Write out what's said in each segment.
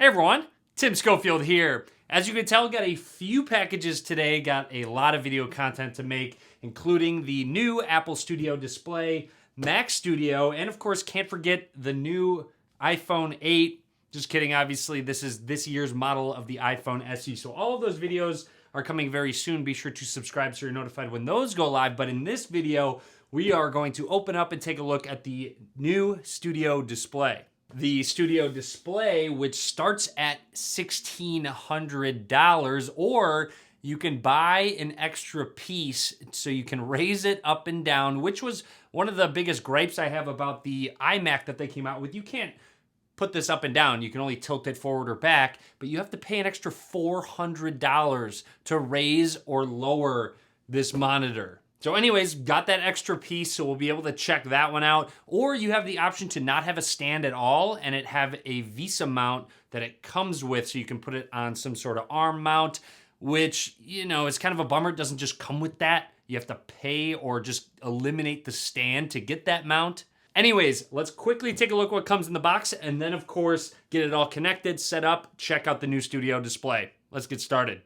Hey everyone, Tim Schofield here. As you can tell, got a few packages today, got a lot of video content to make, including the new Apple Studio display, Mac Studio, and of course can't forget the new iPhone 8. Just kidding, obviously this is this year's model of the iPhone SE. So all of those videos are coming very soon. Be sure to subscribe so you're notified when those go live. But in this video, we are going to open up and take a look at the new Studio display. The Studio display, which starts at $1,600, or you can buy an extra piece so you can raise it up and down, which was one of the biggest gripes I have about the iMac that they came out with. You can't put this up and down. You can only tilt it forward or back, but you have to pay an extra $400 to raise or lower this monitor. So anyways, got that extra piece, so we'll be able to check that one out. Or you have the option to not have a stand at all and it have a Visa mount that it comes with, so you can put it on some sort of arm mount, which, you know, is kind of a bummer. It doesn't just come with that. You have to pay or just eliminate the stand to get that mount. Anyways, let's quickly take a look at what comes in the box and then, of course, get it all connected, set up, check out the new Studio display. Let's get started.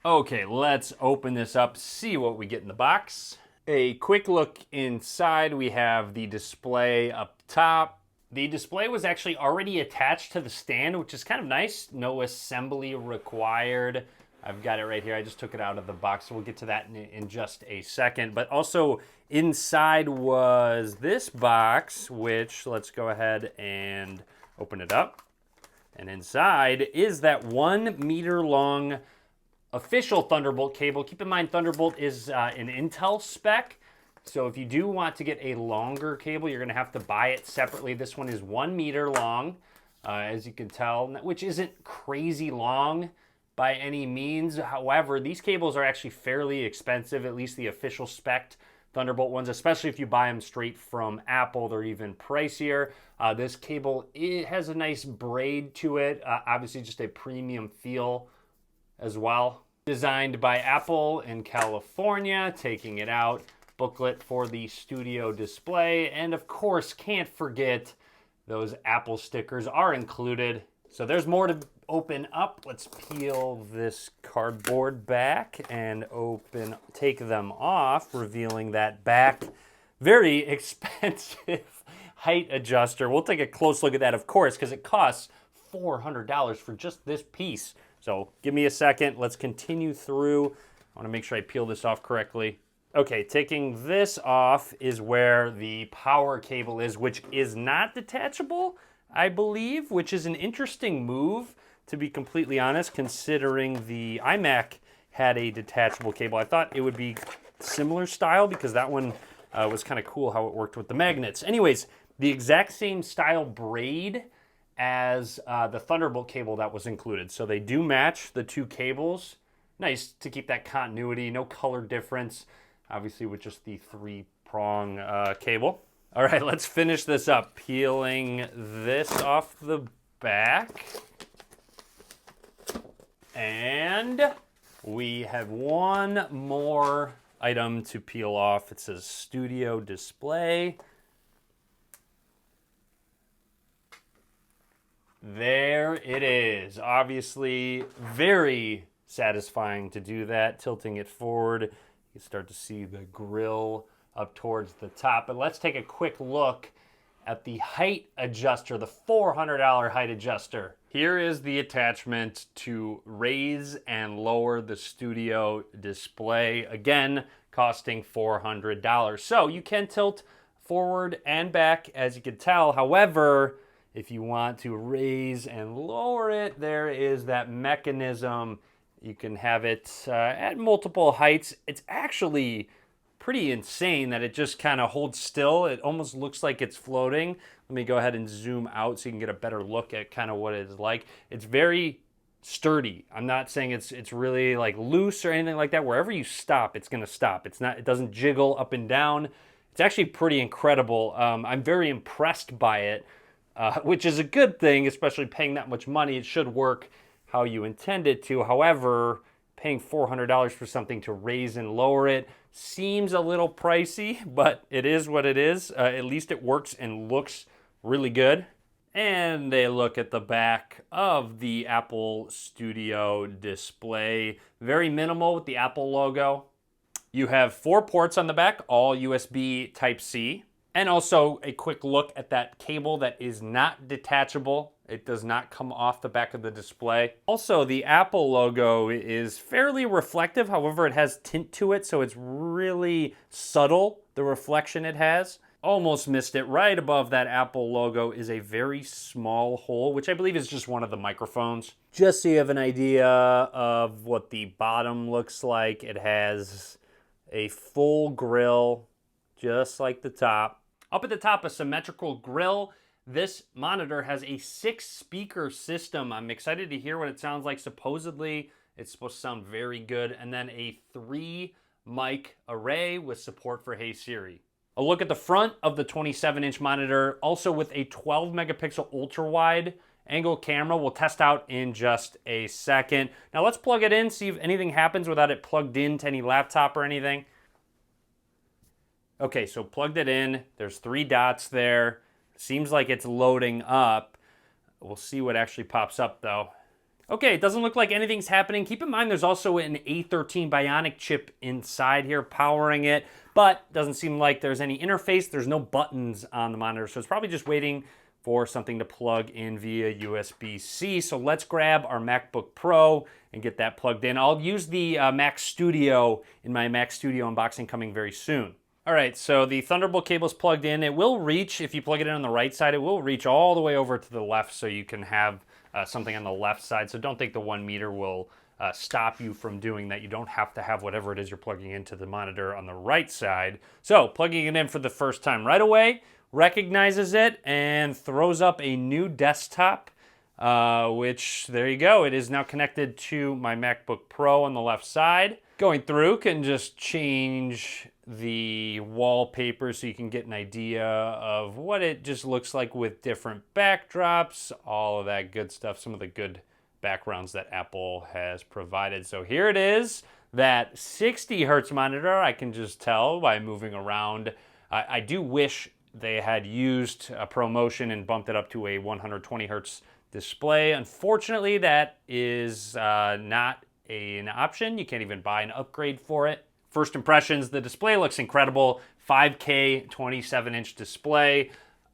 Okay, let's open this up, see what we get in the box. A quick look inside, we have the display up top. The display was actually already attached to the stand, which is kind of nice. No assembly required. I've got it right here. I just took it out of the box, so we'll get to that in just a second. But also inside was this box, which let's go ahead and open it up. And inside is that 1 meter long official Thunderbolt cable. Keep in mind, Thunderbolt is an Intel spec. So if you do want to get a longer cable, you're gonna have to buy it separately. This one is 1 meter long, as you can tell, which isn't crazy long by any means. However, these cables are actually fairly expensive, at least the official spec Thunderbolt ones, especially if you buy them straight from Apple. They're even pricier. This cable, it has a nice braid to it, obviously just a premium feel as well. Designed by Apple in California. Taking it out, booklet for the Studio display, and of course can't forget those Apple stickers are included. So there's more to open up. Let's peel this cardboard back and take them off, revealing that back very expensive height adjuster. We'll take a close look at that, of course, because it costs $400 for just this piece. So give me a second. Let's continue through. I want to make sure I peel this off correctly. Okay, taking this off is where the power cable is, which is not detachable, I believe, which is an interesting move, to be completely honest, considering the iMac had a detachable cable. I thought it would be similar style because that one was kind of cool how it worked with the magnets. Anyways, the exact same style braid as the Thunderbolt cable that was included. So they do match the two cables. Nice to keep that continuity, no color difference, obviously with just the 3-prong cable. All right, let's finish this up. Peeling this off the back. And we have one more item to peel off. It says Studio display. There it is. Obviously, very satisfying to do that. Tilting it forward, you can start to see the grill up towards the top. But let's take a quick look at the height adjuster, the $400 height adjuster. Here is the attachment to raise and lower the Studio display. Again, costing $400. So you can tilt forward and back, as you can tell. However, if you want to raise and lower it, there is that mechanism. You can have it at multiple heights. It's actually pretty insane that it just kind of holds still. It almost looks like it's floating. Let me go ahead and zoom out so you can get a better look at kind of what it's like. It's very sturdy. I'm not saying it's really like loose or anything like that. Wherever you stop, it's gonna stop. It doesn't jiggle up and down. It's actually pretty incredible. I'm very impressed by it. Which is a good thing, especially paying that much money. It should work how you intend it to. However, Paying $400 for something to raise and lower it seems a little pricey, but it is what it is. At least it works and looks really good. And a look at the back of the Apple Studio display. Very minimal with the Apple logo. You have 4 ports on the back, all USB Type-C. And also a quick look at that cable that is not detachable. It does not come off the back of the display. Also, the Apple logo is fairly reflective. However, it has tint to it, so it's really subtle, the reflection it has. Almost missed it. Right above that Apple logo is a very small hole, which I believe is just one of the microphones. Just so you have an idea of what the bottom looks like, it has a full grill, just like the top. Up at the top, a symmetrical grill. This monitor has a 6-speaker system. I'm excited to hear what it sounds like. Supposedly, it's supposed to sound very good. And then a 3-mic array with support for Hey Siri. A look at the front of the 27-inch monitor, also with a 12-megapixel ultra-wide angle camera. We'll test out in just a second. Now let's plug it in, see if anything happens without it plugged into any laptop or anything. Okay, so plugged it in. There's 3 dots there. Seems like it's loading up. We'll see what actually pops up though. Okay, it doesn't look like anything's happening. Keep in mind there's also an A13 Bionic chip inside here powering it, but doesn't seem like there's any interface. There's no buttons on the monitor, so it's probably just waiting for something to plug in via USB-C. So let's grab our MacBook Pro and get that plugged in. I'll use the Mac Studio in my Mac Studio unboxing coming very soon. All right, so the Thunderbolt cable is plugged in. It will reach, if you plug it in on the right side, it will reach all the way over to the left so you can have something on the left side. So don't think the 1 meter will stop you from doing that. You don't have to have whatever it is you're plugging into the monitor on the right side. So plugging it in for the first time right away, recognizes it and throws up a new desktop, which there you go. It is now connected to my MacBook Pro on the left side. Going through, can just change the wallpaper so you can get an idea of what it just looks like with different backdrops, all of that good stuff, some of the good backgrounds that Apple has provided. So here it is, that 60 hertz monitor. I can just tell by moving around. I do wish they had used a ProMotion and bumped it up to a 120 hertz display. Unfortunately, that is not an option. You can't even buy an upgrade for it. First impressions, the display looks incredible. 5K 27-inch display.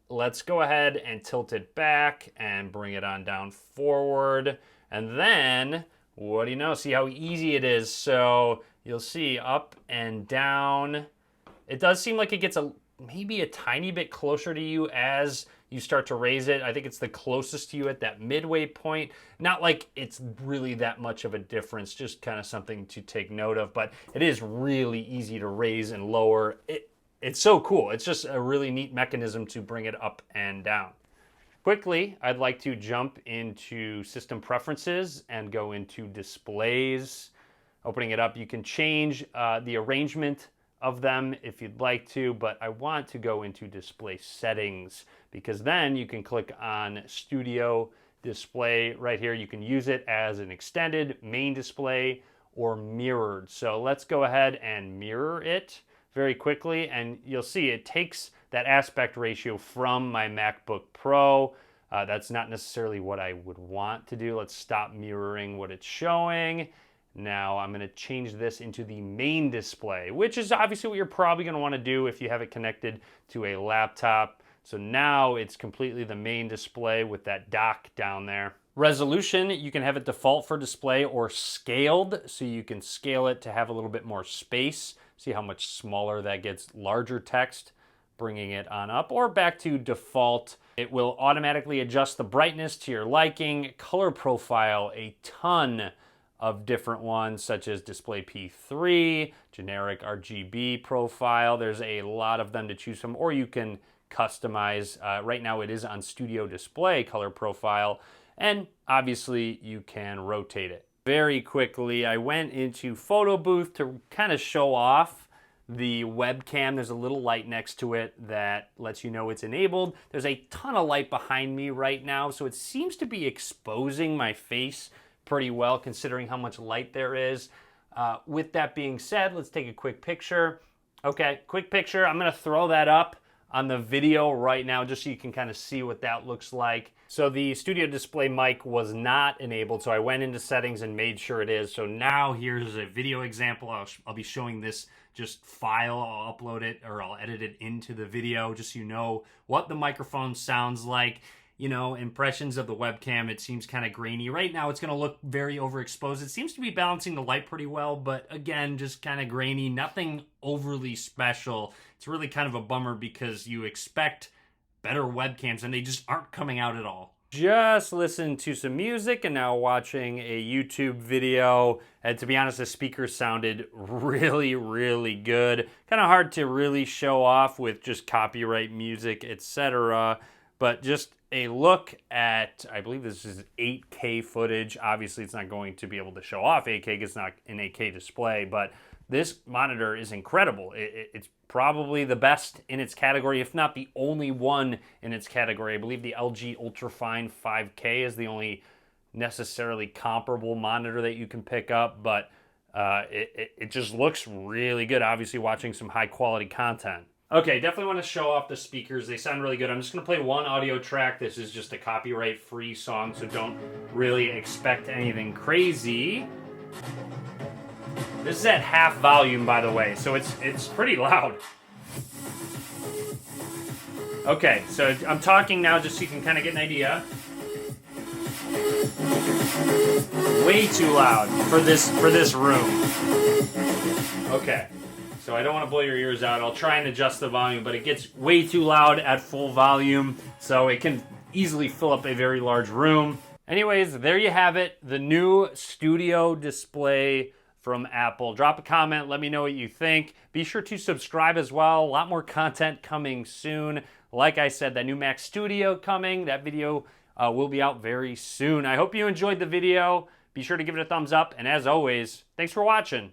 Let's go ahead and tilt it back and bring it on down forward. And then, what do you know? See how easy it is. So you'll see up and down. It does seem like it gets maybe a tiny bit closer to you as you start to raise it. I think it's the closest to you at that midway point. Not like it's really that much of a difference, just kind of something to take note of, but it is really easy to raise and lower. It's so cool. It's just a really neat mechanism to bring it up and down. Quickly, I'd like to jump into system preferences and go into displays. Opening it up, you can change the arrangement of them if you'd like to, but I want to go into display settings because then you can click on Studio Display right here. You can use it as an extended main display or mirrored. So let's go ahead and mirror it very quickly, and you'll see it takes that aspect ratio from my MacBook Pro. That's not necessarily what I would want to do. Let's stop mirroring what it's showing. Now I'm going to change this into the main display, which is obviously what you're probably going to want to do if you have it connected to a laptop. So now it's completely the main display with that dock down there. Resolution, you can have it default for display or scaled, so you can scale it to have a little bit more space. See how much smaller that gets, larger text, bringing it on up, or back to default. It will automatically adjust the brightness to your liking. Color profile, a ton of different ones, such as display P3, generic RGB profile. There's a lot of them to choose from, or you can customize. Right now it is on Studio Display color profile, and obviously you can rotate it. Very quickly, I went into Photo Booth to kind of show off the webcam. There's a little light next to it that lets you know it's enabled. There's a ton of light behind me right now, so it seems to be exposing my face pretty well considering how much light there is. With that being said, let's take a quick picture. Okay, quick picture. I'm gonna throw that up on the video right now just so you can kind of see what that looks like. So the studio display mic was not enabled, so I went into settings and made sure it is. So now here's a video example. I'll be showing this just file. I'll upload it or I'll edit it into the video just so you know what the microphone sounds like. You know, impressions of the webcam, it seems kind of grainy. Right now it's going to look very overexposed. It seems to be balancing the light pretty well, but again, just kind of grainy, nothing overly special. It's really kind of a bummer because you expect better webcams and they just aren't coming out at all. Just listened to some music and now watching a YouTube video. And to be honest, the speakers sounded really, really good. Kind of hard to really show off with just copyright music, etc. But just a look at, I believe this is 8K footage. Obviously, it's not going to be able to show off 8K because it's not an 8K display, but this monitor is incredible. It's probably the best in its category, if not the only one in its category. I believe the LG Ultrafine 5K is the only necessarily comparable monitor that you can pick up, but it just looks really good, obviously watching some high quality content. Okay, definitely want to show off the speakers. They sound really good. I'm just going to play one audio track. This is just a copyright-free song, so don't really expect anything crazy. This is at half volume, by the way, so it's pretty loud. Okay, so I'm talking now just so you can kind of get an idea. Way too loud for this room. Okay. So I don't want to blow your ears out. I'll try and adjust the volume, but it gets way too loud at full volume, so it can easily fill up a very large room. Anyways, there you have it, the new studio display from Apple. Drop a comment, let me know what you think. Be sure to subscribe as well. A lot more content coming soon. Like I said, that new Mac Studio coming. That video will be out very soon. I hope you enjoyed the video. Be sure to give it a thumbs up, and as always, thanks for watching.